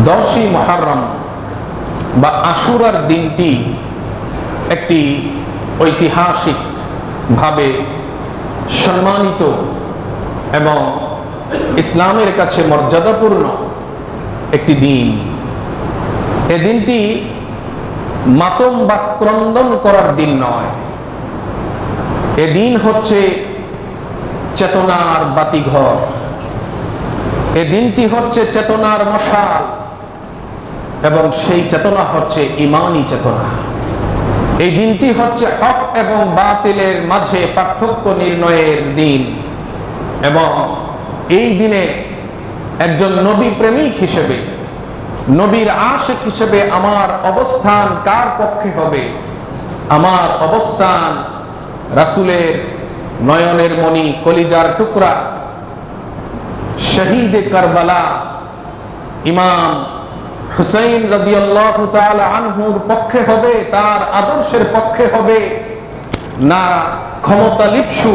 10ই মুহররম বা আশুরার দিনটি একটি ঐতিহাসিকভাবে সম্মানিত এবং ইসলামের কাছে মর্যাদাপূর্ণ একটি দিন। এ দিনটি মাতম বা ক্রন্দন করার দিন নয়, এ দিন হচ্ছে চেতনার বাতিঘর, এ দিনটি হচ্ছে চেতনার মশাল এবং সেই চেতনা হচ্ছে ঈমানী চেতনা। এই দিনটি হচ্ছে হক এবং বাতিলের মাঝে পার্থক্য নির্ণয়ের দিন এবং এই দিনে একজন নবী প্রেমিক হিসেবে, নবীর আশিক হিসেবে আমার অবস্থান কার পক্ষে হবে? আমার অবস্থান রাসূলের নয়নের মণি, কলিজার টুকরা, শহীদে কারবালা ইমাম হুসাইন রাদিয়াল্লাহু তাআলা আনহুর পক্ষে হবে, তার আদর্শের পক্ষে হবে, না ক্ষমতা লিপ্সু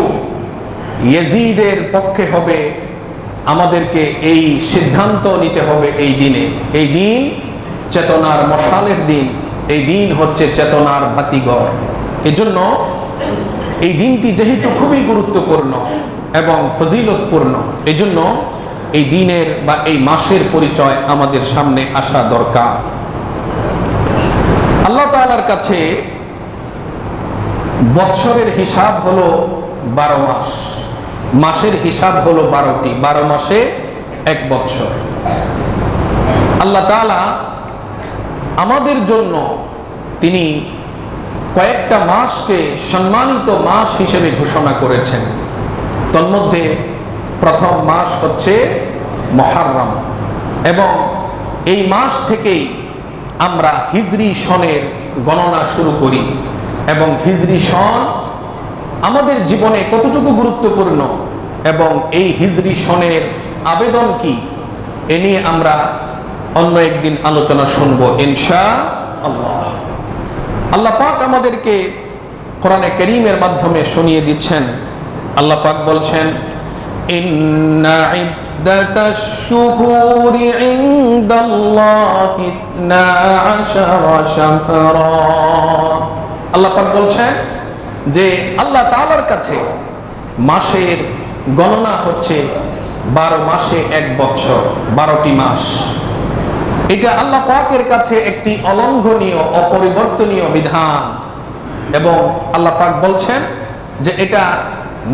ইয়াজিদের পক্ষে হবে? আমাদেরকে এই সিদ্ধান্ত নিতে হবে এই দিনে। এই দিন চেতনার মশালের দিন, এই দিন হচ্ছে চেতনার বাতিঘর। এজন্য এই দিনটি যেহেতু খুবই গুরুত্বপূর্ণ এবং ফজিলতপূর্ণ, এজন্য এই দিনের বা এই মাসের পরিচয় আমাদের সামনে আসা দরকার। আল্লাহ তাআলার কাছে বৎসরের হিসাব হলো 12 মাস, মাসের হিসাব হলো 12টি, 12 মাসে 1 বৎসর। আল্লাহ তাআলা আমাদের জন্য তিনি কয়েকটা মাসকে সম্মানিত মাস হিসেবে ঘোষণা করেছেন। তন্মধ্যে প্রথম মাস হচ্ছে মুহররম এবং এই মাস থেকেই আমরা হিজরি সনের গণনা শুরু করি এবং হিজরি সন আমাদের জীবনে কতটুকু গুরুত্বপূর্ণ এবং এই হিজরি সনের আবেদন কি, এ নিয়ে আমরা অন্য একদিন আলোচনা শুনবো ইনশাআল্লাহ। আল্লাহ পাক আমাদেরকে কোরআনে কারীমের মাধ্যমে শুনিয়ে দিচ্ছেন। আল্লাহ পাক বলছেন, ইন্না ইদ্দাতাশ শুহুরি ইনদাল্লাহি 12 শাহরা। আল্লাহ পাক বলছেন যে আল্লাহ তাআলার কাছে মাসের গণনা হচ্ছে 12 মাসে 1 বৎসর, 12টি মাস। এটা আল্লাহ পাকের কাছে একটি অলঙ্ঘনীয়, অপরিবর্তনীয় বিধান এবং আল্লাহ পাক বলছেন যে এটা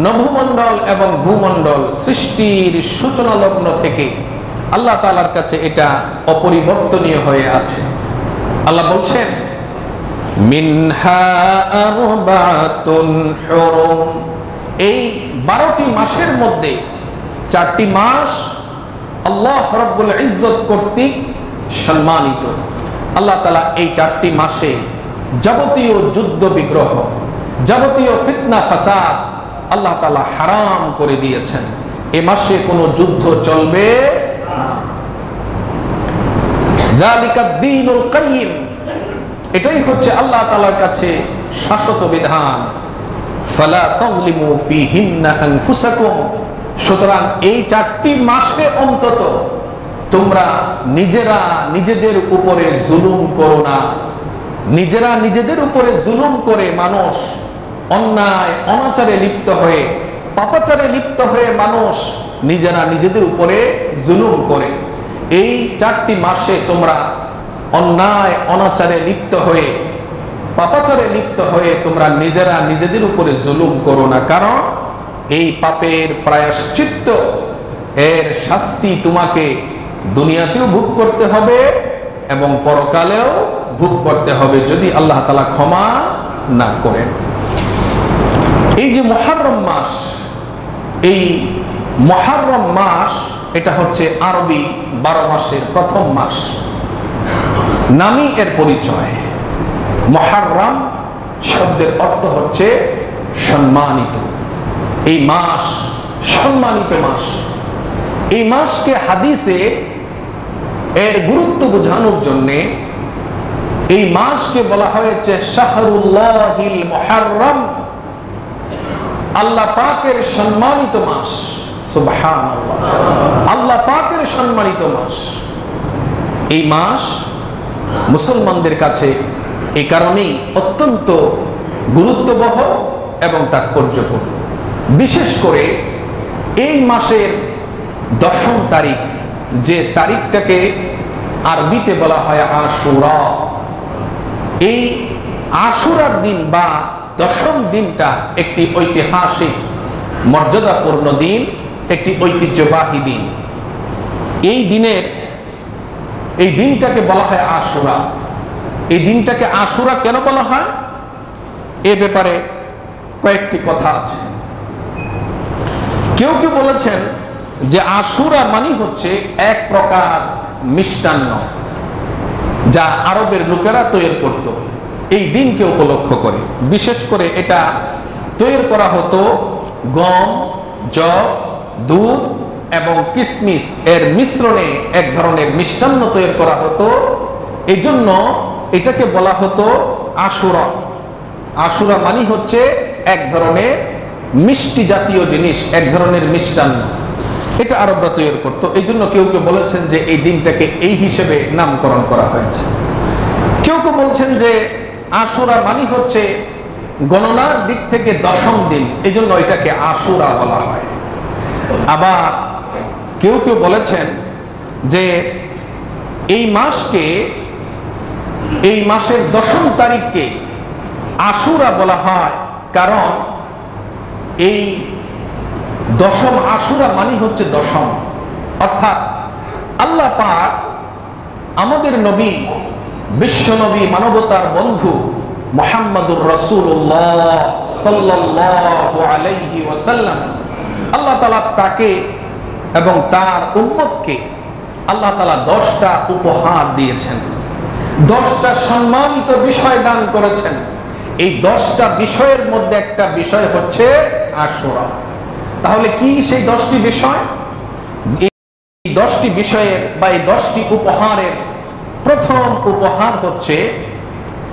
নভমণ্ডল এবং ভূমণ্ডল সৃষ্টির সূচনা লগ্ন থেকে আল্লাহ তাআলার কাছে এটা অপরিবর্তনীয় হয়ে আছে। আল্লাহ বলছেন, মিনহা আরবাতুন হুরুম, এই 12টি মাসের মধ্যে 4টি মাস আল্লাহ রাব্বুল ইজ্জত কর্তৃক সম্মানিত। আল্লাহ তাআলা এই 4টি মাসে যাবতীয় যুদ্ধ বিগ্রহ, যাবতীয় ফিতনা ফাসাদ আল্লাহ তাআলা হারাম করে দিয়েছেন। এই মাসে কোনো যুদ্ধ চলবে না। যালিকাদ দীনুল কাইয়্যিম, এটাই হচ্ছে আল্লাহ তাআলার কাছে শাশ্বত বিধান। ফালা তাযলিমু ফীহিন্না আনফুসাকুম, সুতরাং এই 4টি মাসে অন্তত তোমরা নিজেরা নিজেদের উপরে জুলুম করো না। নিজেরা নিজেদের উপরে জুলুম করে মানুষ অন্যায় অনাচারে লিপ্ত হয়ে, পাপাচারে লিপ্ত হয়ে মানুষ নিজেরা নিজেদের উপরে জুলুম করে। এই 4টি মাসে তোমরা অন্যায় অনাচারে লিপ্ত হয়ে, পাপাচারে লিপ্ত হয়ে তোমরা নিজেরা নিজেদের উপরে জুলুম করো না, কারণ এই পাপের প্রায়শ্চিত্ত, এর শাস্তি তোমাকে দুনিয়াতেও ভোগ করতে হবে এবং পরকালেও ভোগ করতে হবে যদি আল্লাহ তাআলা ক্ষমা না করেন। এই যে মুহররম মাস, এই মুহররম মাস এটা হচ্ছে আরবি 12 মাসের প্রথম মাস, নামই এর পরিচয়। মুহররম শব্দের অর্থ হচ্ছে সম্মানিত। এই মাস সম্মানিত মাস। এই মাসকে হাদিসে এর গুরুত্ব বোঝানোর জন্য এই মাসকে বলা হয়েছে শাহরুল্লাহিল মুহররম, আল্লাহ পাকের সম্মানিত মাস। সুবহানাল্লাহ, আল্লাহ পাকের সম্মানিত মাস। এই মাস মুসলমানদের কাছে এই কারণেই অত্যন্ত গুরুত্ববহ এবং তাৎপর্যপূর্ণ। বিশেষ করে এই মাসের 10ম তারিখ, যে তারিখটাকে আরবিতে বলা হয় আশুরা, এই আশুরার দিন বা 10ম দিনটা একটি ঐতিহাসিক মর্যাদাপূর্ণ দিন, একটি ঐতিহ্যবাহী দিন। এই দিনটাকে বলা হয় আশুরা। এই দিনটাকে আশুরা কেন বলা হয়, এ ব্যাপারে কয়েকটি কথা আছে। কেউ কেউ বলেছেন যে আশুরা মানে হচ্ছে এক প্রকার মিষ্টান্ন, যা আরবের লোকেরা তৈরি করত এই দিনকে উপলক্ষ করে। বিশেষ করে এটা তৈরি করা হতো গম, যব, দুধ এবং কিশমিশ এর মিশ্রণে এক ধরনের মিষ্টান্ন তৈরি করা হতো। এই জন্য এটাকে বলা হতো আশুরা। আশুরা মানে হচ্ছে এক ধরনের মিষ্টি জাতীয় জিনিস, এক ধরনের মিষ্টান্ন, এটা আরবরা তৈরি করত। এই জন্য কেউ কেউ বলেছেন যে এই দিনটাকে এই হিসেবে নামকরণ করা হয়েছে। কেউ কেউ বলছেন যে আশুরা মানে হচ্ছে গণনার দিক থেকে 10ম দিন, এই জন্য এটাকে আশুরা বলা হয়। আবার কেউ কেউ বলেছেন যে এই মাসের 10ম তারিখকে আশুরা বলা হয় কারণ এই 10ম আশুরা মানে হচ্ছে 10ম, অর্থাৎ আল্লাহ পাক আমাদের নবী, বিশ্ব নবী, মানবতার বন্ধু মুহাম্মদুর রাসূলুল্লাহ সাল্লাল্লাহু আলাইহি ওয়াসাল্লাম, আল্লাহ তাআলা তাকে এবং তার উম্মতকে আল্লাহ তাআলা 10টা উপহার দিয়েছেন, 10টা সম্মানিত বিষয় দান করেছেন। এই 10টা বিষয়ের মধ্যে একটা বিষয় হচ্ছে আশুরা। তাহলে কি সেই 10টি বিষয়? এই 10টি বিষয়ের বা এই 10টি উপহারের প্রথম উপহার হচ্ছে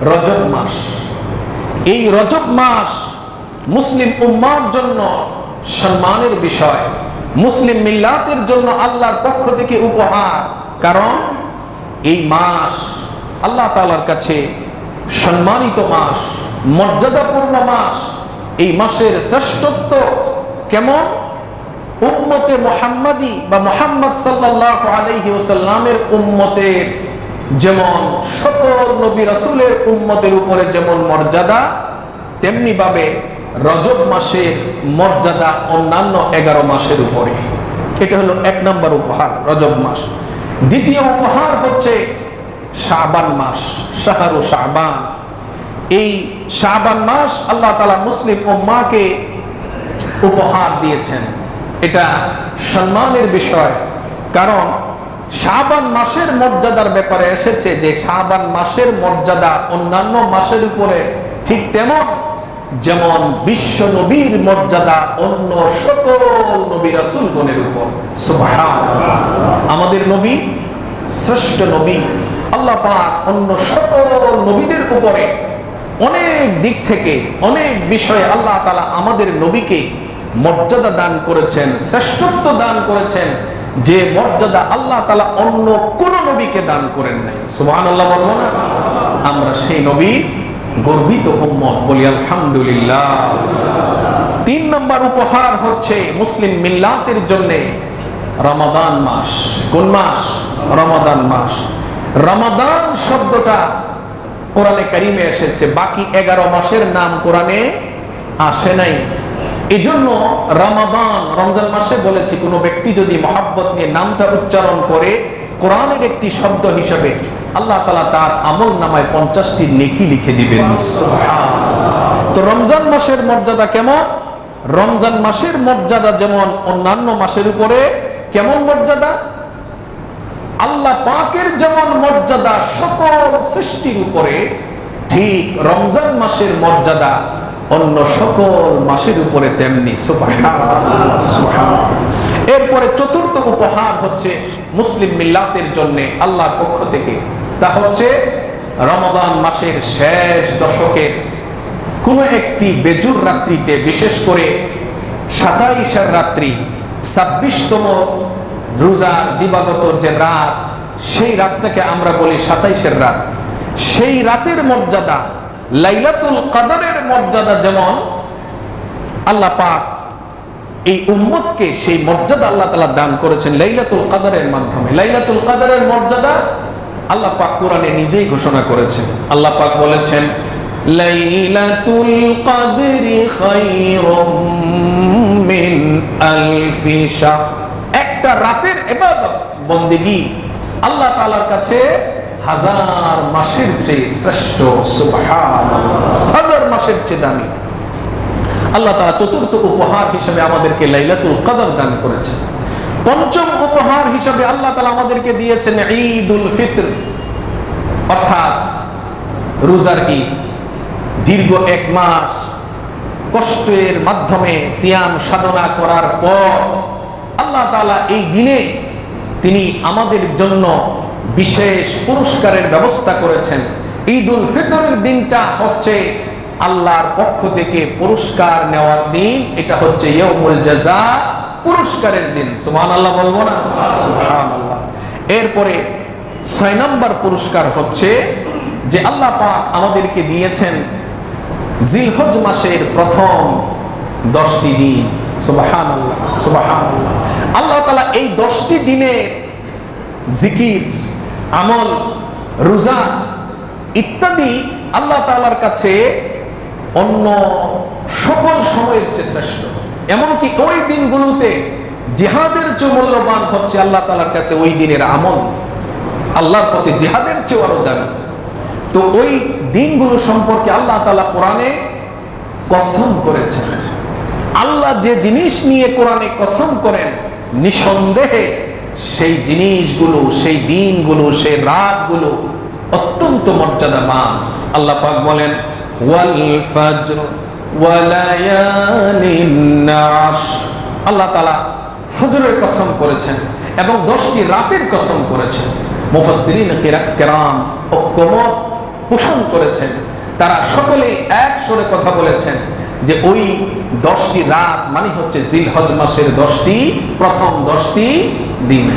রজব মাস। এই রজব মাস মুসলিম উম্মার জন্য সম্মানের বিষয়, মুসলিম মিল্লাতের জন্য আল্লাহর পক্ষ থেকে উপহার। কারণ এই মাস আল্লাহ তাআলার কাছে সম্মানিত মাস, মর্যাদাপূর্ণ মাস। এই মাসের শ্রেষ্ঠত্ব কেমন? উম্মতে মুহাম্মাদি বা মুহাম্মদ সাল্লাল্লাহু আলাইহি ওয়াসাল্লামের উম্মতের যেমন সকল নবী রাসূলের উম্মতের উপরে যেমন মর্যাদা, তেমনি ভাবে রজব মাসের মর্যাদা অন্যান্য 11 মাসের উপরে। এটা হলো 1 নম্বর উপহার, রজব মাস। দ্বিতীয় উপহার হচ্ছে শাবান মাস, শাহরু শাবান। এই শাবান মাস আল্লাহ তাআলা মুসলিম উম্মাহকে উপহার দিয়েছেন। এটা সম্মানের বিষয়, কারণ শাবান মাসের মর্যাদার ব্যাপারে এসেছে যে শাবান মাসের মর্যাদা অন্যান্য মাসের উপরে ঠিক তেমন যেমন বিশ্ব নবীর মর্যাদা অন্য সকল নবী রাসূলগণের উপর। সুবহানাল্লাহ, আমাদের নবী শ্রেষ্ঠ নবী। আল্লাহ পাক অন্য সকল নবীদের উপরে অনেক দিক থেকে অনেক বিষয়ে আল্লাহ তাআলা আমাদের নবীকে মর্যাদা দান করেছেন, শ্রেষ্ঠত্ব দান করেছেন, যে মর্যাদা আল্লাহ তাআলা অন্য কোন নবীকে দান করেন নাই। সুবহানাল্লাহ বলবো না? আমরা সেই নবী গর্বিত উম্মত, বলি আলহামদুলিল্লাহ। 3 নম্বর উপহার হচ্ছে মুসলিম মিল্লাতের জন্য রমাদান মাস। কোন মাস? রমাদান মাস। রমাদান শব্দটা কোরআনে কারিমে এসেছে, বাকি 11 মাসের নাম কোরআনে আসে নাই। এজন্য রমাদান, রমজান মাসে বলেছি কোন ব্যক্তি যদি মহব্বত নিয়ে নামটা উচ্চারণ করে কোরআনের একটি শব্দ হিসেবে, আল্লাহ তাআলা তার আমল নামায় 50টি নেকি লিখে দিবেন। সুবহানাল্লাহ। তো রমজান মাসের মর্যাদা কেমন? রমজান মাসের মর্যাদা যেমন অন্যান্য মাসের উপরে কেমন মর্যাদা, আল্লাহ পাকের যেমন মর্যাদা সকল সৃষ্টির উপরে, ঠিক রমজান মাসের মর্যাদা অন্য সকল মাসের উপরে তেমনি। সুবহানাল্লাহ, সুবহানাল্লাহ। এরপরে চতুর্থ উপহার হচ্ছে মুসলিম মিল্লাতের জন্য আল্লাহর পক্ষ থেকে, তা হচ্ছে রমাদান মাসের শেষ দশকের কোন একটি বেজুর রাত্রিতে, বিশেষ করে 27 রাত্রি, 26তম রোজার দিবাগত যে রাত, সেই রাতটাকে আমরা বলি 27-এর রাত। সেই রাতের মর্যাদা, লাইলাতুল কদরের মর্যাদা যেমন আল্লাহ পাক এই উম্মতকে সেই মর্যাদা আল্লাহ তাআলা দান করেছেন লাইলাতুল কদরের মাধ্যমে। লাইলাতুল কদরের মর্যাদা আল্লাহ পাক কোরআনে নিজেই ঘোষণা করেছেন। আল্লাহ পাক বলেছেন, লাইলাতুল কদরি খায়রুম মিন আলফি শাহর। একটা রাতের ইবাদত বন্দেগী আল্লাহ তাআলার কাছে হাজার মাসের চেয়ে শ্রেষ্ঠ। সুবহানাল্লাহ, হাজার মাসের চেয়ে দামি। আল্লাহ তাআলা চতুর্থ উপহার হিসেবে আমাদেরকে লাইলাতুল কদর দান করেছেন। পঞ্চম উপহার হিসেবে আল্লাহ তাআলা আমাদেরকে দিয়েছেন ঈদুল ফিতর, অর্থাৎ রোজার ঈদ। দীর্ঘ 1 মাস কষ্টের মাধ্যমে সিয়াম সাধনা করার পর আল্লাহ তাআলা এই দিনে তিনি আমাদের জন্য বিশেষ পুরস্কারের ব্যবস্থা করেছেন। ঈদুল ফিতরের দিনটা হচ্ছে আল্লাহর পক্ষ থেকে পুরস্কার নেওয়ার দিন। এটা হচ্ছে ইয়াউমুল জাযা, পুরস্কারের দিন। সুবহানাল্লাহ বলবো না? সুবহানাল্লাহ। এরপরে 6 নম্বর পুরস্কার হচ্ছে যে আল্লাহ পাক আমাদেরকে দিয়েছেন জিলহজ মাসের প্রথম 10টি দিন। সুবহানাল্লাহ, সুবহানাল্লাহ। আল্লাহ তাআলা এই 10টি দিনের জিকির, আমল, রোজা ইত্যাদি আল্লাহ তাআলার কাছে অন্য সকল সময়ের চেয়ে শ্রেষ্ঠ। এমনকি ওই দিনগুলোতে জিহাদের চেয়ে মূল্যবান হচ্ছে আল্লাহ তাআলার কাছে ওই দিনের আমল। আল্লাহর পথে জিহাদের চেয়ে আরো দামি। তো ওই দিনগুলো সম্পর্কে আল্লাহ তাআলা কোরআনে কসম করেছেন। আল্লাহ যে জিনিস নিয়ে কোরআনে কসম করেন, নিঃসন্দেহে সেই জিনিসগুলো, সেই দিনগুলো, সেই রাতগুলো অত্যন্ত মর্যাদাবান। আল্লাহ পাক বলেন, ওয়াল ফাজর ওয়া লায়ালিন আশর। আল্লাহ তাআলা ফজরের কসম করেছেন এবং 10টি রাতের কসম করেছেন। মুফাসসিরিন কেরাম ঐকমত পোষণ করেছেন। তারা সকলেই এক সুরে কথা বলেছেন যে ওই 10টি রাত মানে হচ্ছে জিলহজ মাসের প্রথম 10টি দিন।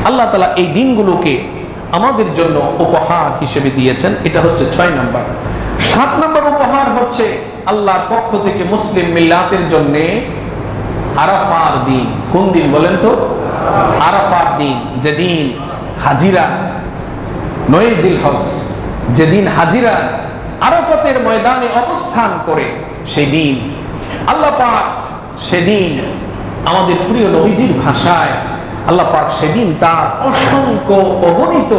আল্লাহ তাআলা এই দিনগুলোকে আমাদের জন্য উপহার হিসেবে দিয়েছেন। এটা হচ্ছে 6 নম্বর। 7 নম্বর উপহার হচ্ছে আল্লাহর পক্ষ থেকে মুসলিম মিল্লাতের জন্য আরাফার দিন। কোন দিন বলেন তো? আরাফার দিন, যেদিন হাজিরা 9 জিলহজ, যেদিন হাজিরা আরাফাতের ময়দানে অবস্থান করে সেই দিন আল্লাহ পাক সেদিন আমাদের প্রিয় নবীজির ভাষায় আল্লাহ পাক সেদিন তার অসংখ্য অগণিত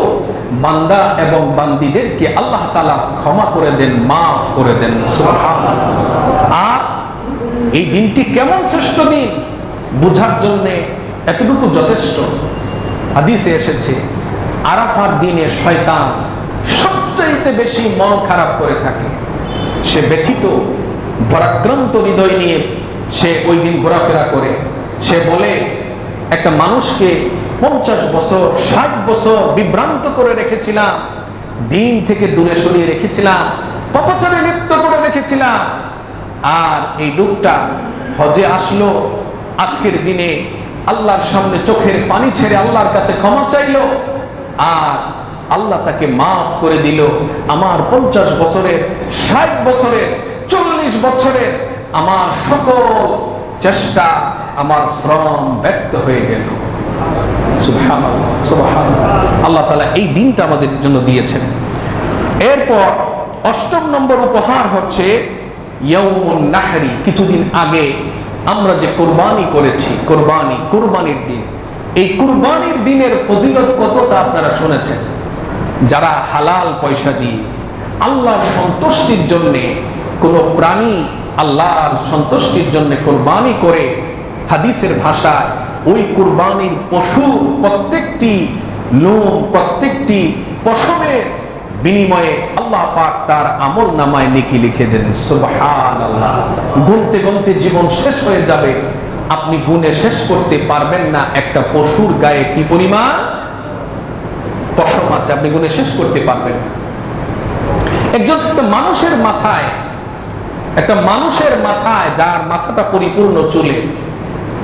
বান্দা এবং বান্দীদেরকে আল্লাহ তাআলা ক্ষমা করে দেন, মাফ করে দেন। সুবহানাল্লাহ। আর এই দিনটি কেমন শ্রেষ্ঠ দিন বোঝার জন্য এতটুকু যথেষ্ট। হাদিসে এসেছে আরাফার দিনে শয়তান সবচাইতে বেশি মন খারাপ করে থাকে। সে ব্যথিত, ভারাক্রান্ত হৃদয় নিয়ে সে ওই দিন ঘোরাফেরা করে। সে বলে, একটা মানুষকে 50 বছর 60 বছর বিভ্রান্ত করে রেখেছিলাম, দিন থেকে দূরে সরিয়ে রেখেছিলাম, পথচারে লিপ্ত করে রেখেছিলাম, আর এই লোকটা হজে আসলো, আজকের দিনে আল্লাহর সামনে চোখের পানি ছেড়ে আল্লাহর কাছে ক্ষমা চাইলো, আর আল্লাহ তাকে মাফ করে দিল। আমার 50 বছরের 60 বছরের 40 বছরের আমার সকল চেষ্টা, আমার শ্রম ব্যর্থ হয়ে গেল। সুবহানাল্লাহ, সুবহানাল্লাহ। আল্লাহ তাআলা এই দিনটা আমাদের জন্য দিয়েছেন। এরপর 8 নম্বর উপহার হচ্ছে ইয়াউমুন নাহরি। কিছুদিন আগে আমরা যে কুরবানি করেছি, কুরবানির দিন, এই কুরবানির দিনের ফজিলত কত তা আপনারা শুনেছেন। যারা হালাল পয়সা দিয়ে আল্লাহর সন্তুষ্টির জন্য কোনো প্রাণী আল্লাহর সন্তুষ্টির জন্য কুরবানি করে, হাদিসের ভাষায় ওই কুরবানির পশু প্রত্যেকটি লোম, প্রত্যেকটি পশমের বিনিময়ে আল্লাহ পাক তার আমল নামায় নেকি লিখে দেন। সুবহানাল্লাহ। গুনতে গুনতে জীবন শেষ হয়ে যাবে, আপনি গুনে শেষ করতে পারবেন না একটা পশুর গায়ে কি পরিমাণ পশম আছে, আপনি গুনে শেষ করতে পারবেন না। একটা মানুষের মাথায় যার মাথাটা পরিপূর্ণ চুলে,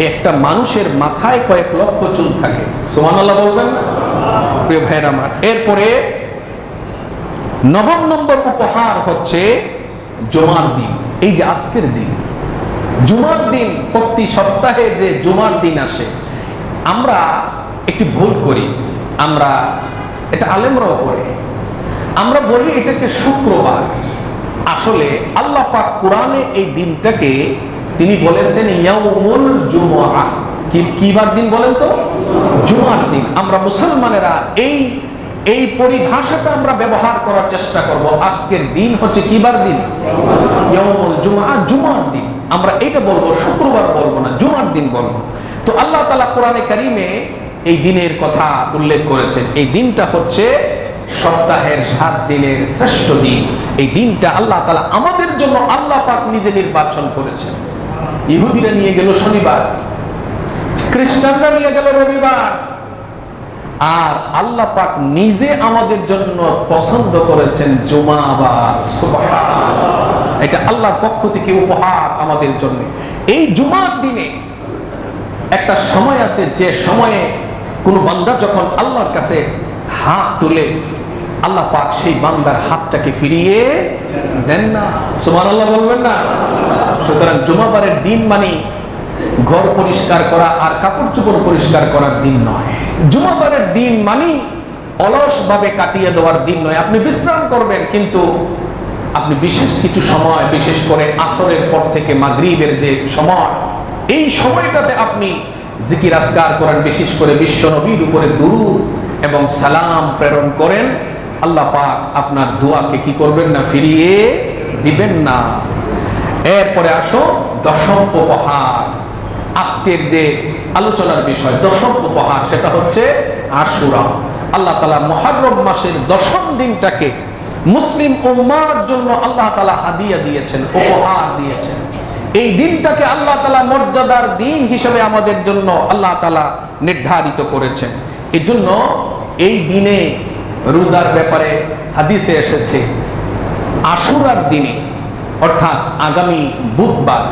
একটা মানুষের মাথায় কয়েক লক্ষ চুল থাকে। সুবহানাল্লাহ বলবেন না? প্রিয় ভাইরা আমার, এরপরে নবম নম্বর উপহার হচ্ছে জুমার দিন। এই যে আজকের দিন, জুমার দিন, প্রতি সপ্তাহে যে জুমার দিন আসে, আমরা একটি ভুল করি, আমরা এটা আলেমরাও করে, আমরা বলি এটাকে শুক্রবার। আসলে আল্লাহ পাক কোরআনে এই দিনটাকে তিনি বলেছেন ইয়াউমুল জুমআহ। কি বার দিন বলেন তো? জুমার দিন। আমরা মুসলমানেরা এই পরিভাষাটা আমরা ব্যবহার করার চেষ্টা করব। আজকের দিন হচ্ছে কি বার দিন? ইয়াউমুল জুমআহ, জুমার দিন। আমরা এটা বলবো, শুক্রবার বলবো না, জুমার দিন বলবো। তো আল্লাহ তাআলা কোরআনে কারীমে এই দিনের কথা উল্লেখ করেছেন। এই দিনটা হচ্ছে সপ্তাহের 7 দিনের শ্রেষ্ঠ দিন। এই দিনটা আল্লাহ তাআলা আমাদের জন্য আল্লাহ পাক নিজে নির্বাচন করেছেন। ইহুদিরা নিয়ে গেল শনিবার, খ্রিস্টানরা নিয়ে গেল রবিবার, আর আল্লাহ পাক নিজে আমাদের জন্য পছন্দ করেছেন জুমাবার। সুবহানাল্লাহ, এটা আল্লাহর পক্ষ থেকে উপহার আমাদের জন্য। এই জুমার দিনে একটা সময় আছে, যে সময়ে কোন বান্দা যখন আল্লাহর কাছে হাত তুলে, আল্লাহ পাক সেই বান্দার হাতটাকে ফিরিয়ে দেন না। সুবহানাল্লাহ বলবেন না? সুতরাং জুমাবারের দিন মানে ঘর পরিষ্কার করা আর কাপড় চোপড় পরিষ্কার করার দিন নয়। জুমাবারের দিন মানে অলস ভাবে কাটিয়ে দেওয়ার দিন নয়। আপনি বিশ্রাম করবেন, কিন্তু আপনি বিশেষ কিছু সময়, বিশেষ করে আসরের পর থেকে মাগরিবের যে সময়, এই সময়টাতে আপনি জিকির আজকার করেন, বিশেষ করে বিশ্ব নবীর উপরে দুরূদ এবং সালাম প্রেরণ করেন। আল্লাহ পাক আপনার দোয়াকে কি করবেন না? ফিরিয়ে দিবেন না। এরপরে আসো দশম উপহার। আজকের যে আলোচনার বিষয় দশম উপহার, সেটা হচ্ছে আশুরা। আল্লাহ তাআলা মুহররম মাসের দশম দিনটাকে মুসলিম উম্মাহর জন্য আল্লাহ তাআলা হাদিয়া দিয়েছেন, উপহার দিয়েছেন। এই দিনটাকে আল্লাহ তাআলা মর্যাদার দিন হিসেবে আমাদের জন্য আল্লাহ তাআলা নির্ধারিত করেছেন। এজন্য এই দিনে রোজার ব্যাপারে হাদিসে এসেছে, আশুরার দিনে অর্থাৎ আগামী বুধবার,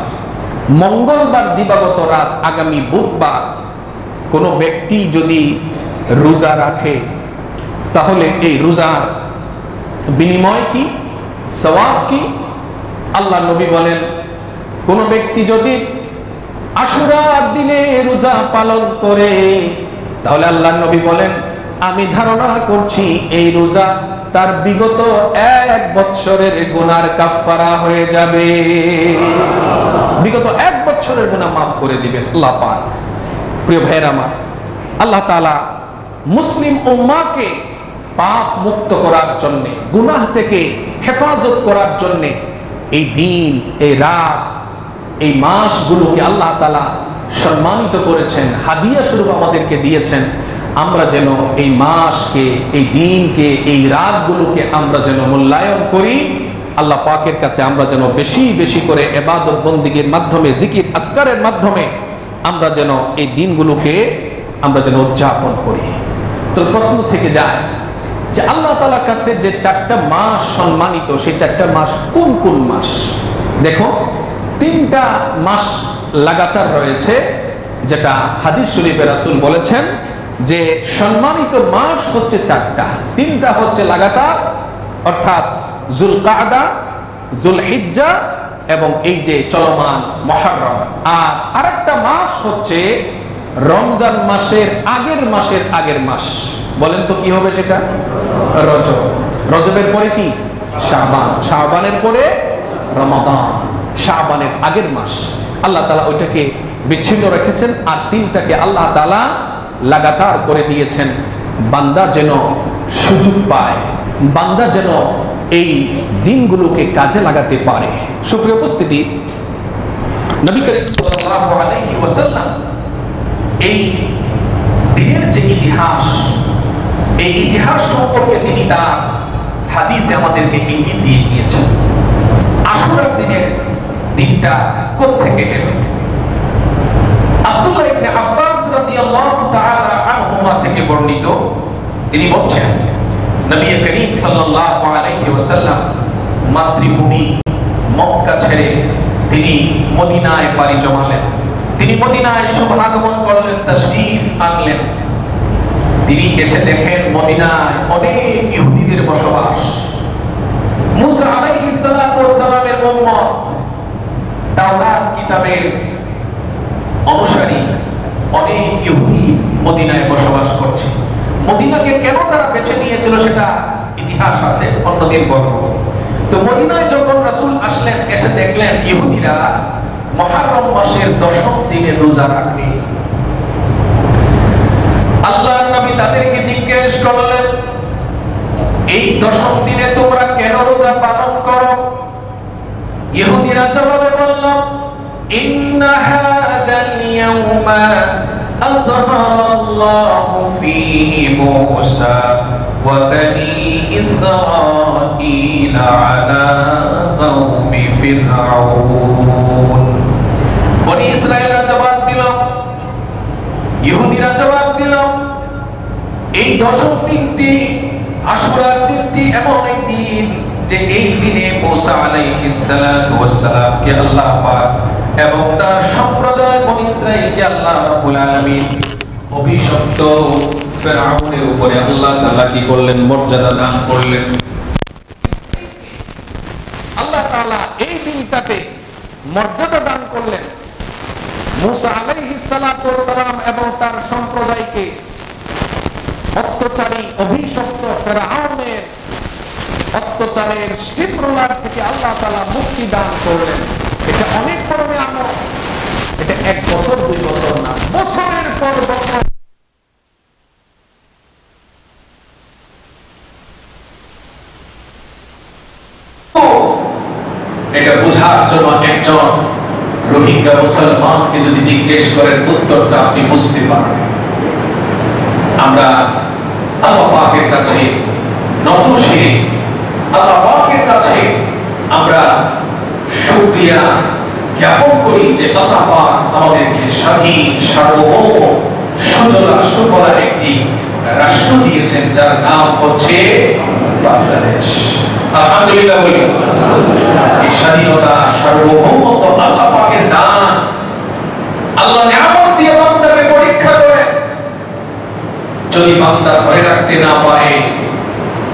মঙ্গলবার দিবাগত রাত আগামী বুধবার কোনো ব্যক্তি যদি রোজা রাখে, তাহলে এই রোজার বিনিময় কি, সওয়াব কি? আল্লাহ নবী বলেন, কোন ব্যক্তি যদি আশুরার দিনে রোজা পালন করে, তাহলে আল্লাহ নবী বলেন, আমি ধারণা করছি এই রোজা তার বিগত 1 বছরের গুনার কাফফারা হয়ে যাবে। বিগত 1 বছরের গুনাহ মাফ করে দিবেন আল্লাহ পাক। প্রিয় ভাইরা আমার, আল্লাহ তাআলা মুসলিম উম্মাহকে পাপ মুক্ত করার জন্য, গুনাহ থেকে হেফাজত করার জন্য এই দিন, এই রাত, এই মাসগুলোকে আল্লাহ তাআলা সম্মানিত করেছেন, হাদিয়া স্বরূপ আমাদেরকে দিয়েছেন। আমরা যেন এই মাসকে, এই দিনকে, এই রাতগুলোকে আমরা যেন মূল্যায়ন করি। আল্লাহ পাকের কাছে আমরা যেন বেশি বেশি করে ইবাদত বন্দেগীর মাধ্যমে, জিকির আজকারের মাধ্যমে আমরা যেন এই দিনগুলোকে আমরা যেন উদযাপন করি। তো প্রশ্ন থেকে যায় যে আল্লাহ তাআলার কাছে যে 4টা মাস সম্মানিত, সেই 4টা মাস কোন কোন মাস? দেখো, 3টা মাস লাগাতার রয়েছে, যেটা হাদিস শরীফে রাসূল বলেছেন যে সম্মানিত মাস হচ্ছে 4টা, 3টা হচ্ছে লাগাতার, অর্থাৎ যুলকাদা, যুলহিজ্জা এবং এই যে চলমান মুহররম। আর আরেকটা মাস হচ্ছে রমজান মাসের আগের মাস। বলেন তো কি হবে সেটা? রজব। রজবের পরে কি? শাবান। শাবানের পরে রমাদান। শাবানের আগের মাস আল্লাহ তাআলা ওইটাকে বিচ্ছিন্ন রেখেছেন, আর 3টাকে আল্লাহ তাআলা লাগাতার করে দিয়েছেন, বান্দা যেন সুযোগ পায়, বান্দা যেন এই দিনগুলোকে কাজে লাগাতে পারে। সুপ্রিয় উপস্থিতি, নবী করিম সাল্লাল্লাহু আলাইহি ওয়াসাল্লাম এই দিনের যে ইতিহাস, এই ইতিহাস সম্পর্কে তিনি তার হাদিসে আমাদেরকে ইঙ্গিত দিয়ে গিয়েছেন। আশুরার দিনের দিনটা কোত্থেকে এলো? আব্দুল্লাহ ইবনে আব্বাস রাদিয়াল্লাহু তাআলা আনহুমা থেকে বর্ণিত, তিনি বলছেন, নবী করিম সাল্লাল্লাহু আলাইহি ওয়াসাল্লাম মাতৃভূমি মক্কা ছেড়ে তিনি মদিনায় পাড়ি জমালেন। তিনি মদিনায় শুভ আগমন করলেন, তাশরীফ আনলেন। তিনি এসে দেখেন মদিনায় অনেক ইহুদিদের বসবাস। মুসা আলাইহিস সালাতু ওয়াস সালামের উম্মত, তাওরাত কিতাবের অনুসারী অনেক ইহুদি মদিনায় বসবাস করছে। মদিনাকে কেন তারা বেছে নিয়েছিল সেটা ইতিহাস আছে, অন্যদিন বলবো। তো মদিনায় যখন রাসূল আসলেন, এসে দেখলেন ইহুদিরা মুহররম মাসের 10ম দিনে রোজা রাখে। আল্লাহর নবী তাদেরকে জিজ্ঞেস করলেন, এই 10ম দিনে তোমরা কেন রোজা পালন করো? ইহুদিরা জবাবে বলল, ইন্না হাদাল ইয়াউমা আযহারাল্লাহু ফীহি মূসা ওয়া বানী ইসরাঈল আলা কওমি ফিরআউন। বনী ইসরাঈলরা জবাব দিল, ইহুদিরা জবাব দিল, এই 10ম দিনটি আশুরার দিনটি এমন এক দিন যে এই দিনে মুসা আলাইহিস সালাতু ওয়াস সালামকে আল্লাহ পাক এবং তার সম্প্রদায় বনী ইসরাঈলকে আল্লাহ রাব্বুল আলামিন অভিশপ্ত ফিরআউনের উপরে আল্লাহ তাআলা কি করলেন? মর্যাদা দান করলেন। আল্লাহ তাআলা এই দিনটাতে মর্যাদা দান করলেন মুসা আলাইহিস সালাতু ওয়াস সালাম এবং তার সম্প্রদায়কে অত্যাচারী অভিশপ্ত ফিরআউনের অত্যাচারের স্টিমরোলার থেকে আল্লাহ তাআলা মুক্তি দান করলেন। এটা অনেক বড় নিয়ামত। এটা 1 বছর 2 বছর না, বছরের পর বছর। এটা বোঝার জন্য একজন রোহিঙ্গা মুসলমানকে যদি জিজ্ঞেস করেন, উত্তরটা আপনি বুঝতে পারবেন। আমরা আল্লাহ পাকের কাছে নতশিরে, আল্লাহ পাকের কাছে আমরা শুকরিয়া জ্ঞাপন করি যে আল্লাহ পাক আমাদেরকে স্বাধীন, সার্বভৌম, সুজলা সুফলা একটি রাষ্ট্র দিয়েছেন, যার নাম হচ্ছে বাংলাদেশ। আলহামদুলিল্লাহ বলি। এই স্বাধীনতা, সার্বভৌমত্ব আল্লাহ পাকের দান। আল্লাহ নিয়ামত দিয়ে বান্দাকে পরীক্ষা করেন। যদি বান্দা ধরে রাখতে না পারে,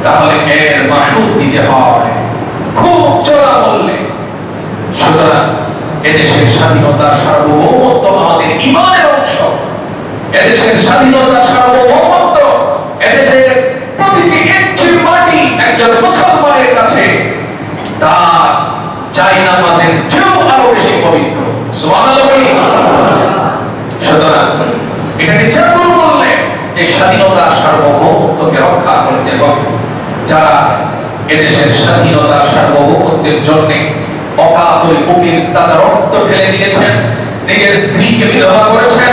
তাহলে এর মাসুল দিতে হয় খুব চড়া মূল্যে। সুতরাং এদেশের স্বাধীনতা, সার্বভৌমত্ব আমাদের ঈমানের অংশ। এদেশের স্বাধীনতা, সার্বভৌমত্ব, এদেশের প্রতিটি ইঞ্চি মাটি একজন মুসলমানের কাছে তার জায়নামাজের চেয়েও আরো বেশি পবিত্র। সুবহানাল্লাহ বলি। সুতরাং এটাকে যে কোনো মূল্যে এই স্বাধীনতা, সার্বভৌমত্বকে রক্ষা করতে হবে। যারা এদেশের স্বাধীনতা, সার্বভৌমত্বের জন্য অকাতরে বুকের তাজা রক্ত ঢেলে দিয়েছেন, নিজের স্ত্রীকে বিধবা করেছেন,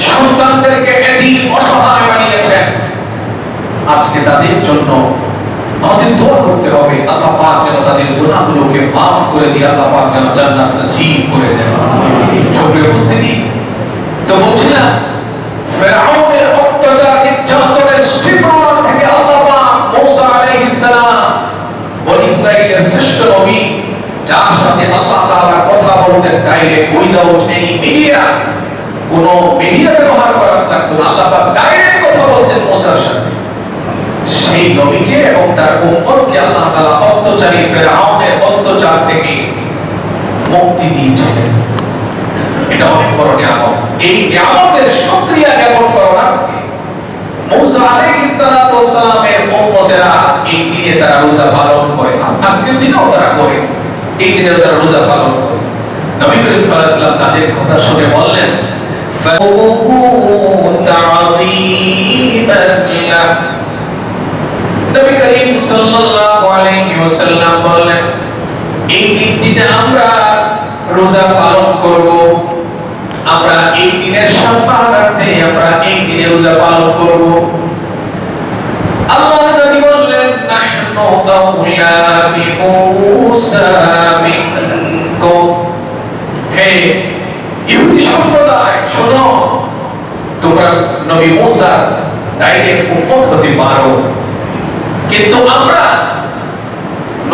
সন্তানদেরকে এতিম অসহায় বানিয়েছেন, আজকে তাদের জন্য আমাদের দোয়া করতে হবে। আল্লাহ পাক যেন তাদের গুনাহগুলোকে মাফ করে দিয়ে আল্লাহ পাক যেন জান্নাত নসিব করে দেন। সক্রিয় উপস্থিতি। তো বলছিলাম, ফিরআউনের অত্যাচার, নির্যাতনের স্টিমরোলার থেকে আল্লাহ পাক মুসা আলাইহিস সালাম, বনী ইসরাঈলের শ্রেষ্ঠ নবী, যার সাথে আল্লাহ তাআলা কথা বলতেন ডাইরেক্ট, উইদাউট এনি মিডিয়া, কোনো মিডিয়া ব্যবহার করা লাগতো না। আল্লাহ পাক ডাইরেক্ট কথা বলতেন মুসার সাথে। সেই নবীকে এবং তার উম্মতকে আল্লাহ তাআলা অত্যাচারী ফিরআউনের অত্যাচার থেকে মুক্তি দিয়েছিলেন। এটা অনেক বড় নিয়ামত। এই নিয়ামতের শুকরিয়া জ্ঞাপন করার অর্থে মুসা আলাইহিস সালাতু ওয়াস সালামের উম্মতেরা এই দিনে তারা রোজা পালন করে। আজকের দিনেও তারা করে, এই দিনে তারা রোজা পালন করে। নবী করিম সাল্লাল্লাহু আলাইহি ওয়াসাল্লাম তাদের কথা শুনে বললেন, ফাকুহু তা'যীমান লাহ। নবী করিম সাল্লাল্লাহু আলাইহি ওয়াসাল্লাম বললেন, এই দিনটিতে আমরা রোজা পালন করব, আমরা এই দিনের সম্মানার্থে আমরা এই দিনে রোজা পালন করব। আল্লাহর নবী বললেন, নাহনু আউলা বিমূসা মিনকুম। হে ইহুদি সম্প্রদায়, শোনো, তোমরা নবী মুসা ডাইরেক্ট উম্মত হতে পারো, কিন্তু আমরা,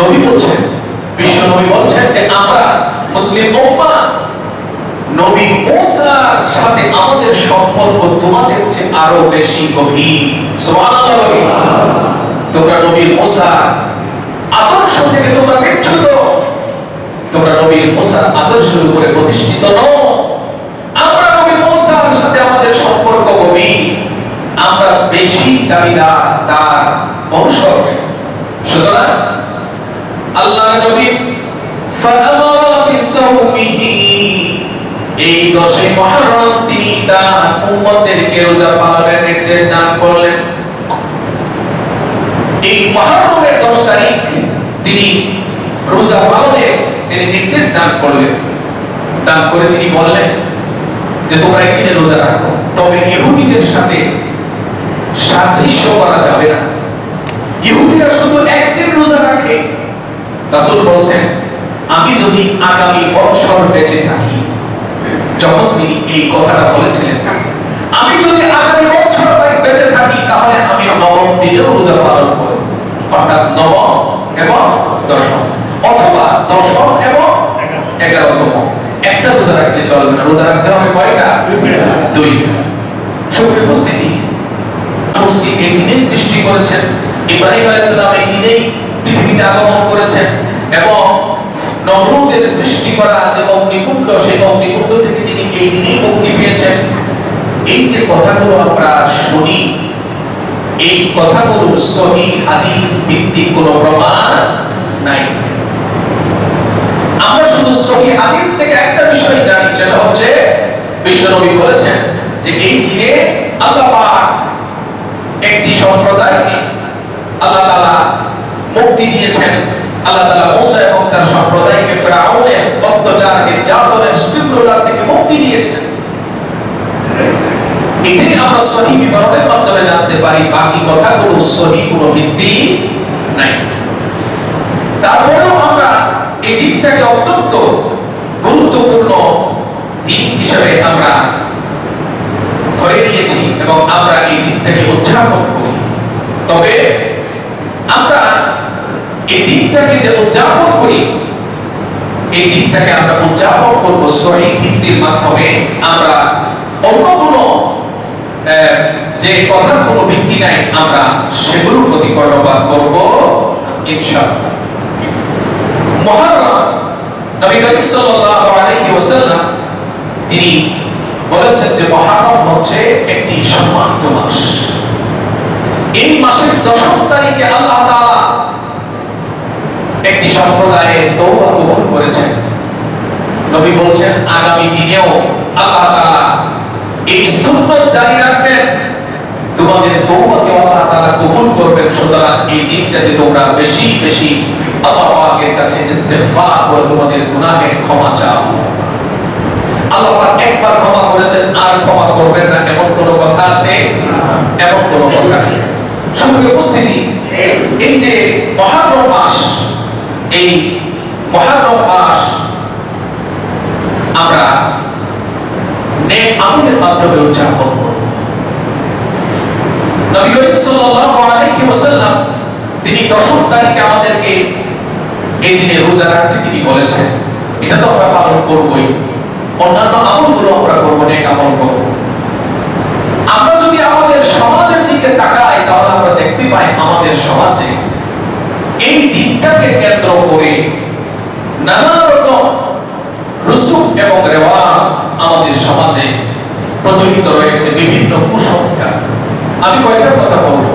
নবী বলছেন, বিশ্ব নবী বলছেন যে আমরা মুসলিম উম্মাহ নবী মুসার সাথে আমাদের সম্পর্ক তোমাদের চেয়ে আরো বেশি গভীর। সুবহানাল্লাহ। তোমরা নবী মুসার আদর্শ থেকে তোমরা বিচ্যুত, তোমরা নবী মুসার আদর্শের উপরে প্রতিষ্ঠিত নও। আমরা নবী মুসার সাথে আমাদের সম্পর্ক গভীর, আমরা বেশি দাবিদার তার অনুসরণ। সুতরাং আল্লাহর নবী ফাআমারা বিসাওমিহি, এই 10 মুহররম তিনি তার উম্মতদেরকে রোজা পালনের নির্দেশ দান করলেন। এই মুহররমের 10 তারিখ তিনি রোজা পালনের তিনি নির্দেশ দান করলেন। দান করে তিনি বললেন যে তোমরা একদিনে রোজা রাখো, তবে ইহুদিদের সাথে সাদৃশ্য করা যাবে না। ইহুদিরা শুধু একদিন রোজা রাখে। রাসূল বলেন আমি যদি আগামী বছর বেঁচে থাকি, যখন তিনি এই কথাটা বলেছিলেন, আমি যদি আগামী বছর বেঁচে থাকি তাহলে আমি নবম দিনেও রোজা পালন করব, অর্থাৎ নবম এবং দশম, অথবা দশম এবং 11তম। একটা রোজা রাখলে চলবে না, রোজা রাখতে হবে কয়টা? দুইটা। সুপ্রিয় উপস্থিতি, এই দিনেই সৃষ্টি করেছেন, ইব্রাহিম আলাইহিস সালাম এই দিনেই পৃথিবীতে আগমন করেছেন, এবং নমরুদের সৃষ্টি করা যে অগ্নিকুণ্ড, সেই অগ্নিকুণ্ড থেকে তিনি এই দিনেই মুক্তি পেয়েছেন। এই যে কথাগুলো আমরা শুনি, এই কথাগুলো সহিহ হাদিস ভিত্তিক কোনো প্রমাণ নাই। আমরা শুধু সহিহ হাদিস থেকে একটা বিষয় জানি, সেটা হচ্ছে বিশ্বনবী বলেছেন যে এই দিনে আল্লাহ পাক একটি সম্প্রদায়কে আল্লাহ তাআলা মুক্তি দিয়েছেন। আল্লাহ তাআলা মুসা এবং তার সম্প্রদায়কে ফিরআউনের অত্যাচার, নির্যাতনের তীব্রতা থেকে মুক্তি দিয়েছেন। এটাই আমরা সহিহ বিবরণের মাধ্যমে জানতে পারি, বাকি কথাগুলো সহিহ কোনো ভিত্তি নাই। তারপরেও আমরা এই দিনটাকে অত্যন্ত গুরুত্বপূর্ণ দিন হিসেবে আমরা ধরে নিয়েছি এবং আমরা এই দিনটাকে উদযাপন করি। তবে আমরা এই দিনটাকে যে উদযাপন করি, এই দিনটাকে আমরা উদযাপন করব সহিহ ভিত্তির মাধ্যমে। আমরা অন্য কোনো যে কথার কোনো ভিত্তি নাই, আমরা সেগুলোর প্রতি কর্ণপাত করব ইনশাআল্লাহ। মুহররম, নবী করিম সাল্লাল্লাহু আলাইহি ওয়াসাল্লাম তিনি বলেছেন যে মুহররম হচ্ছে একটি সম্মানিত মাস। এই মাসের 10 তারিখে আল্লাহ তাআলা একটি সম্প্রদায়ের তওবা কবুল করেছেন। নবী বলেছেন আগামী দিনেও আল্লাহ তাআলা এই সুন্নাত জারি রাখবেন, তোমাদের তওবাকে আল্লাহ তাআলা কবুল করবেন। সুতরাং এই দিনটাতে তোমরা বেশি বেশি আল্লাহ পাকের কাছে ইস্তেগফার করে তোমাদের গুনাহের ক্ষমা চাও। আল্লাহ পাক একবার ক্ষমা করেছেন আর ক্ষমা করবেন না, এমন কোনো কথা আছে? এমন কোনো কথা নেই। সুপ্রিয় উপস্থিতি, এই যে মুহররম মাস, এই মুহররম মাস আমরা নেক আমলের মাধ্যমে উদযাপন করব। নবী করিম সাল্লাল্লাহু আলাইহি ওয়াসাল্লাম তিনি 10 তারিখে আমাদেরকে এই দিনে রোজা রাখতে তিনি বলেছেন। এটা তো আমরা পালন করবই, অন্যান্য আমলগুলো আমরা করব, নেক আমল করব। আমরা যদি আমাদের সমাজের দিকে তাকাই তাহলে আমরা দেখতে পাই আমাদের সমাজে এই দিনটাকে কেন্দ্র করে নানা রকম রসুম এবং রেওয়াজ আমাদের সমাজে প্রচলিত রয়েছে, বিভিন্ন কুসংস্কার। আমি কয়েকটা কথা বলবো,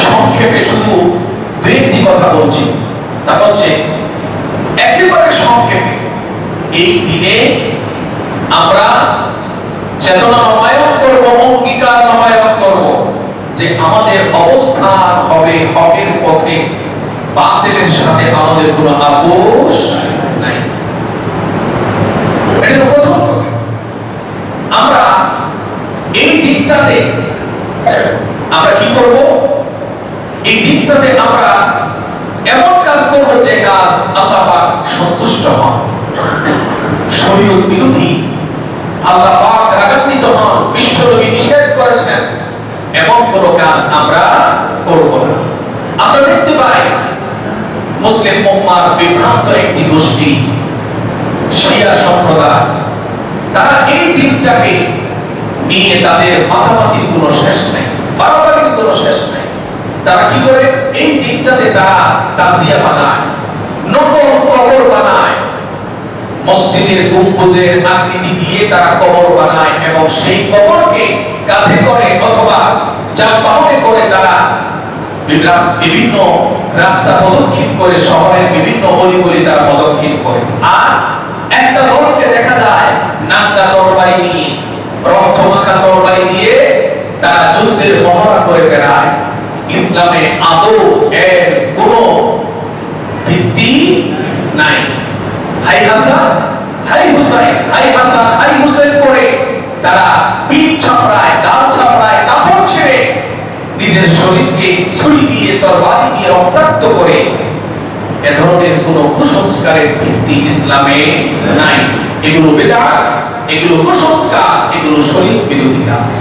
সংক্ষেপে শুধু দুই কথা বলছি। তা হচ্ছে একেবারে সংক্ষেপে, এই দিনে আমরা চেতনা নবায়ন করব, অঙ্গীকার নবায়ন করব যে আমাদের অবস্থান হবে হকের পথে, বাতিলের সাথে আমাদের কোনো আপোষ নাই। এটা তো প্রথম কথা। আমরা এই দিকটাতে আমরা কি করব? এই দিকটাতে আমরা এমন কাজ করব যে কাজ আল্লাহ পাক সন্তুষ্ট হন, শরীয়ত বিরোধী, আল্লাহ পাক রাগান্বিত হন, বিশ্বনবী নিষেধ করেছেন, এমন কোন কাজ আমরা করব না। আমরা দেখতে পাই মুসলিম উম্মাহর বিভ্রান্ত একটি গোষ্ঠী শিয়া সম্প্রদায়, তারা এই দিনটাকে নিয়ে তাদের মাতামাতির কোনো শেষ নাই, বাড়াবাড়ির কোনো শেষ নাই। তারা কি করে? এই দিনটাতে তারা তাজিয়া বানায়, নকল কবর বানায়, মসজিদের গম্বুজের আকৃতি দিয়ে তারা কবর বানায় এবং সেই কবরকে কাঁধে করে অথবা যানবাহনে করে তারা বিভিন্ন রাস্তা প্রদক্ষিণ করে, শহরের বিভিন্ন অলিগলি তারা প্রদক্ষিণ করে। আর একটা দলকে দেখা যায় নাঙ্গা তরবারি নিয়ে, রক্তমাখা তরবারি দিয়ে তারা যুদ্ধের মহড়া করে বেড়ায়। ইসলামে আদৌ এর কোনো ভিত্তি নাই। হাই হাসান, হাই হুসাইন, হাই হাসান, হাই হুসাইন করে তারা পিঠ ছাপড়ায়, গাল ছাপড়ায়, কাপড় ছেড়ে নিজের শরীরকে ছুরি দিয়ে, তরবারি দিয়ে রক্তাক্ত করে। এ ধরনের কোনো কুসংস্কারের ভিত্তি ইসলামে নাই। এগুলো বিদআত, এগুলো কুসংস্কার, এগুলো শরীয়ত বিরোধী কাজ।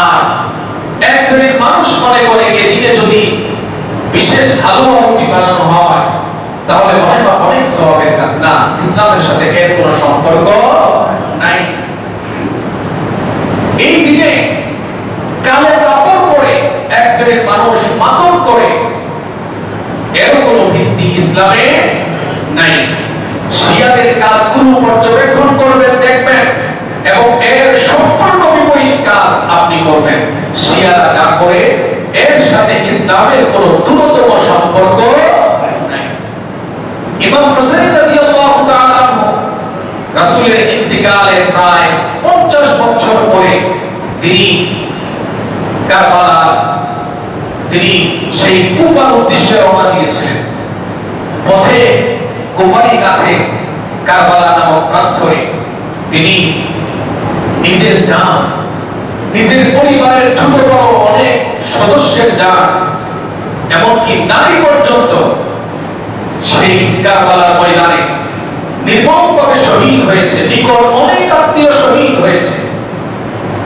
আর এক শ্রেণীর মানুষ মনে করে এদিকে যদি বিশেষ হালুয়া রুটি বানানো হয় তাহলে মনে হয় অনেক সওয়াবের কাজ। না, ইসলামের সাথে এর কোনো সম্পর্ক নাই। এই দিনে কালো কাপড় পরে এক শ্রেণীর মানুষ মাতম করে, এর কোনো ভিত্তি ইসলামে নাই। শিয়াদের কাজগুলো পর্যবেক্ষণ করবেন, দেখবেন এবং এর সম্পূর্ণ বিপরীত কাজ আপনি করবেন। শিয়ারা যা করে এর সাথে ইসলামের কোনো দ্রুততম সম্পর্ক নাই। ইমাম হুসাইন রাদিয়াল্লাহু তাআলা আনহু রাসূলের ইন্তিকালের প্রায় 50 বছর পরে তিনি কারবালা, তিনি সেই কুফার উদ্দেশ্যে রওনা দিয়েছিলেন। পথে কুফারই কাছে কারবালা নামক প্রান্তরে তিনি নিজের জান, নিজের পরিবারের ছোট বড় অনেক সদস্যের জান, এমনকি নারী পর্যন্ত সেই কারবালার ময়দানে নির্মমভাবে শহীদ হয়েছে। নিকট অনেক আত্মীয় শহীদ হয়েছে।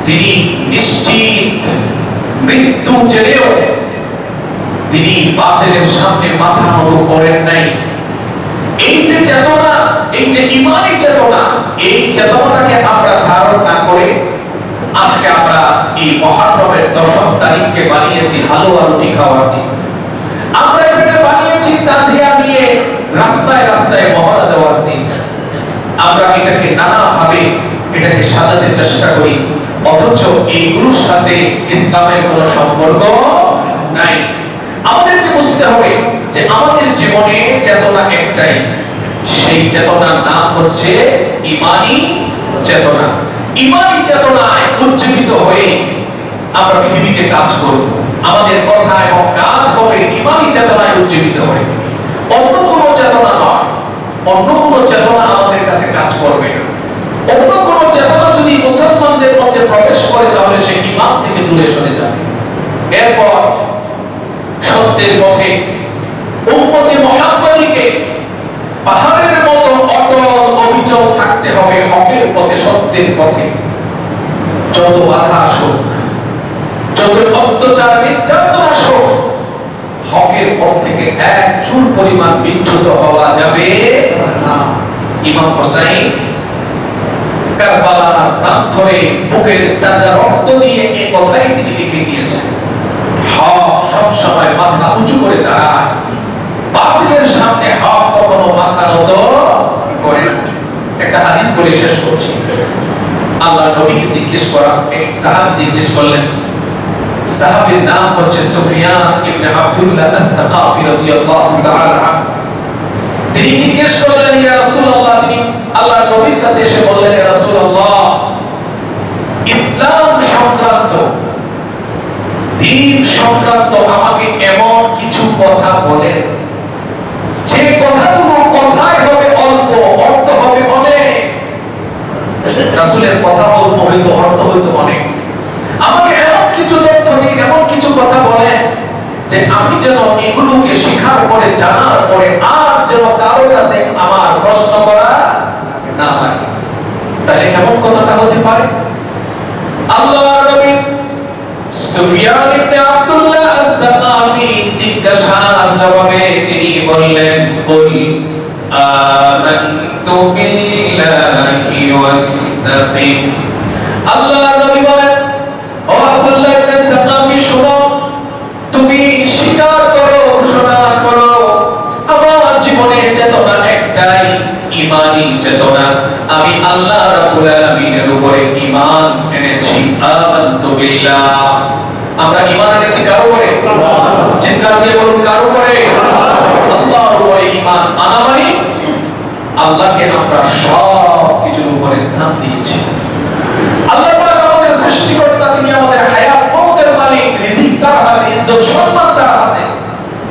তিনি নিশ্চিত মৃত্যু জেনেও তিনি বাতিলের সামনে মাথা নত করেন নাই। এই যে চেতনা, এই যে ঈমানী চেতনা, এই চেতনাটাকে আমরা ধারণ না করে আজকে আমরা এই মুহররমের 10 তারিখকে বানিয়েছি হালুয়া রুটি খাওয়ার দিন। আমরা এটাকে বানিয়েছি তাজিয়া নিয়ে রাস্তায় রাস্তায় মহড়া দেওয়ার দিন। আমরা এটাকে নানাভাবে এটাকে সাজাতে চেষ্টা করি, অথচ এইগুলোর সাথে ইসলামের কোনো সম্পর্ক নাই। আমাদেরকে বুঝতে হবে যে আমাদের জীবনে চেতনা একটাই, সেই চেতনার নাম হচ্ছে ঈমানী চেতনা। ঈমানী চেতনায় উজ্জীবিত হয়ে আমরা পৃথিবীতে কাজ করব। আমাদের কথা এবং কাজ হবে ঈমানী চেতনায় উজ্জীবিত হয়ে, অন্য কোনো চেতনা নয়। অন্য কোনো চেতনা আমাদের কাছে কাজ করবে না। অন্য কোনো চেতনা যদি মুসলমানদের মধ্যে প্রবেশ করে তাহলে সে ঈমান থেকে দূরে সরে যাবে। এরপর সত্যের পথে উম্মতে মুহাম্মাদীকে পাহাড়ের মতো অটল অবিচল থাকতে হবে হকের পথে, সত্যের পথে। যত বাধা আসুক, যত অত্যাচার নির্যাতন আসুক, হকের পথ থেকে এক চুল পরিমাণ বিচ্যুত হওয়া যাবে না। ইমাম হুসাইন কারবালার প্রান্তরে বুকের তাজা রক্ত দিয়ে এই কথাই তিনি লিখে গিয়েছেন। হক সব সময় মাথা উঁচু করে দাঁড়ায়, বাতিলের সামনে হক কখনো মাথা নত করে না। একটা হাদিস বলে শেষ করছি। আল্লাহ নবীকে জিজ্ঞেস করা, এক সাহাবী জিজ্ঞেস করলেন, সাহাবীর নাম হচ্ছে সুফিয়ান ইবনে আব্দুল্লাহ আস-সাকাফি রাদিয়াল্লাহু তাআলা আনহু। তিনি জিজ্ঞেস করলেন, ইয়া রাসূলুল্লাহ, তিনি আল্লাহর নবীর কাছে এসে বললেন, ইয়া রাসূলুল্লাহ, ইসলাম সংক্রান্ত, দ্বীন সংক্রান্ত আমাকে এমন কিছু কথা বলেন যে কথাগুলো কথায় হবে অল্প, অর্থ হবে অনেক। রাসূলের কথা অল্প হইতো, অর্থ হইতো অনেক। আমাকে এমন কিছু তথ্য দিন, এমন কিছু কথা বলেন যে আমি যেন এগুলোকে শিখার পরে, জানার পরে আর যেন কারো কাছে আমার প্রশ্ন করা না লাগে। তাহলে কেমন কথাটা হতে পারে? আল্লাহর নবী সুফিয়ান ইবনে আব্দুল্লাহ আস-সাকাফি জিজ্ঞাসার জবাবে তিনি বললেন, কুল আমানতু বিল্লাহি ওয়াস মুস্তাকিম। আল্লাহর নবী বলেন, ও আব্দুল্লাহ ইবনে সাকাফি শুনো, তুমি স্বীকার করো, ঘোষণা করো, আমার জীবনে চেতনা একটাই, ঈমানি চেতনা। আমি আল্লাহ রাব্বুল আলামিনের উপরে ঈমান এনেছি। আমানতু বিল্লাহ। আমরা ঈমান এনেছি কার উপরে? চিৎকার দিয়ে বলুন, কার উপরে? আল্লাহর উপরে ঈমান আনা মানে আল্লাহকে আমরা সব কিছুর উপরে স্থান দিয়েছি। আল্লাহ পাক আমাদের সৃষ্টিকর্তা, তিনি আমাদের হায়াত মওতের মালিক, রিজিক তার হাতে, ইজ্জত সম্মান তার হাতে।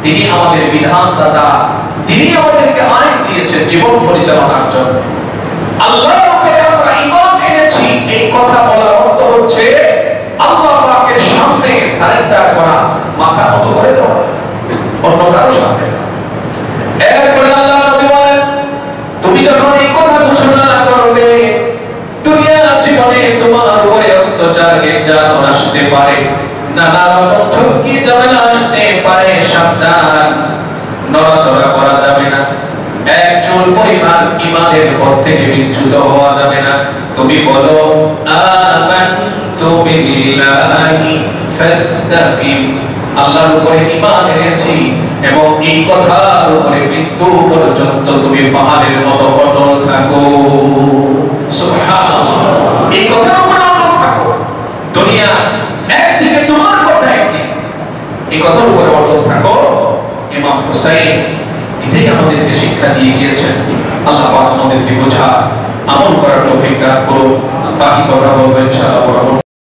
তিনি আমাদের বিধানদাতা, তিনি আমাদেরকে আইন দিয়েছেন জীবন পরিচালনার জন্য। আল্লাহর উপরে আমরা ঈমান এনেছি, এই কথা বলার অর্থ হচ্ছে আল্লাহ পাকের সামনে সারেন্ডার করা, মাথা নত করে দেওয়া, অন্য কারো সামনে। এরপরে আল্লাহ নবী বলেন, তুমি যখন এই কথা ঘোষণা করবে, দুনিয়ার জীবনে তোমার উপরে অত্যাচার নির্যাতন আসতে পারে, নানা রকম ঝুঁকি ঝামেলা আসতে পারে, সাবধান, নড়াচড়া করা যাবে না, এক চুল পরিমাণ ঈমানের পথ থেকে বিচ্যুত হওয়া যাবে না। তুমি বলো, আমানতু বিল্লাহি ফাস্তাকিম। আল্লাহর উপরে ঈমান এনেছি এবং এই কথার উপরে মৃত্যু পর্যন্ত তুমি পাহাড়ের মতো অটল থাকো। সুবহানাল্লাহ। এই কথার উপরে অটল থাকো। দুনিয়া একদিকে, তোমার কথা একদিকে, এই কথার উপরে অটল থাকো। ইমাম হুসাইন এটাই আমাদেরকে শিক্ষা দিয়ে গিয়েছেন। আল্লাহ পাক আমাদেরকে বোঝা, আমল করার তৌফিক দান করুন। বাকি কথা বলবেন ইনশাআল্লাহ।